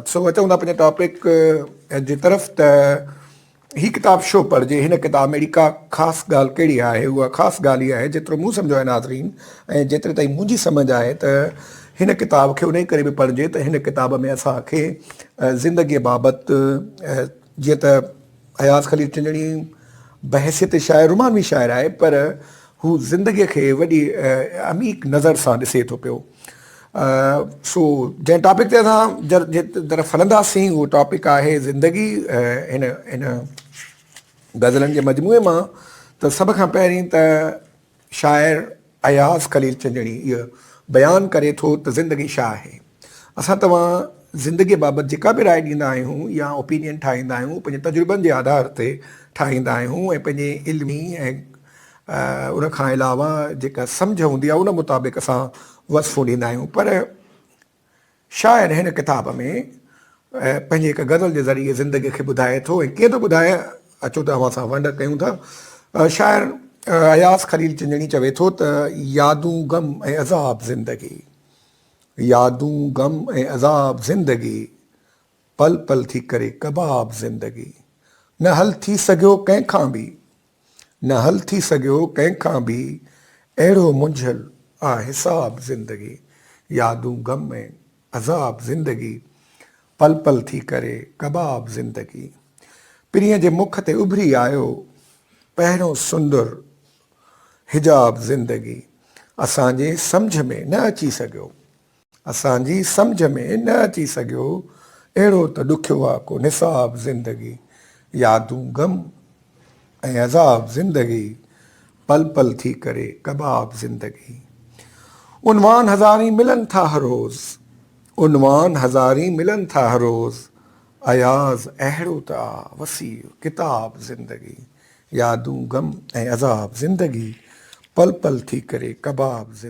सो अचूं था पंहिंजे टॉपिक जे तरफ़ त ही किताब छो पढ़िजे। हिन किताब में अहिड़ी का ख़ासि ॻाल्हि कहिड़ी आहे, उहा ख़ासि ॻाल्हि इहा आहे जेतिरो मूं सम्झो आहे नाज़रीन ऐं जेतिरे ताईं मुंहिंजी सम्झ आहे त हिन किताब खे उन ई करे बि पढ़िजे त हिन किताब में असांखे ज़िंदगीअ बाबति जीअं त अयाज़ ख़लील चंदणी बहसियत शाइर रुमानवी शाइर आहे, पर हू ज़िंदगीअ खे वॾी अमीक नज़र सां ॾिसे थो पियो। सो जंहिं टॉपिक ते असां तरफ़ हलंदासीं उहो टॉपिक आहे ज़िंदगी। हिन हिन गज़लनि जे मजमूए मां त सभ खां पहिरीं त शाइर अयाज़ ख़लील चंदणी इहो बयानु करे थो त ज़िंदगी छा आहे। असां तव्हां ज़िंदगीअ बाबति जेका बि राय ॾींदा आहियूं या ओपिनियन ठाहींदा आहियूं पंहिंजे तजुर्बनि जे आधार ते ठाहींदा आहियूं ऐं पंहिंजे इल्मी ऐं उन खां अलावा जेका सम्झ हूंदी आहे उन मुताबिक़ असां वसफ़ूं ॾींदा आहियूं। पर शाइर हिन किताब में पंहिंजे हिकु गज़ल जे ज़रिए ज़िंदगीअ खे ॿुधाए थो ऐं कीअं थो ॿुधाए, अचो त अवां सां वंड कयूं था। शाइर अयाज़ ख़लील चंदणी चवे थो त यादूं गम ऐं अज़ाब ज़िंदगी, यादूं गम ऐं अज़ाब ज़िंदगी, पल पल थी करे कबाब ज़िंदगी, न हल थी सघियो कंहिंखां बि, न हल थी सघियो कंहिंखां बि, अहिड़ो मुंझल आ हिसाब ज़िंदगी, यादूं गम ऐं अज़ाब ज़िंदगी, पल पल थी करे कबाब ज़िंदगी। पिरीअ जे मुख ते उभरी आयो पहिरियों सुंदर हिजाब ज़िंदगी, असांजे सम्झ में न अची सघियो, असांजी सम्झ में न अची सघियो, अहिड़ो त ॾुखियो आहे को निसाब ज़िंदगी, यादूं गम ऐं अज़ाब ज़िंदगी, पल पल थी करे कबाब ज़िंदगी। उनवान हज़ारी मिलन था हर रोज़, उनवान हज़ारी मिलन था हर रोज़, अयाज़ अहिड़ो त आ वसी किताब ज़िंदगी, यादूं गम ऐं अज़ाब ज़िंदगी, पल पल थी करे कबाब ज़िंदगी।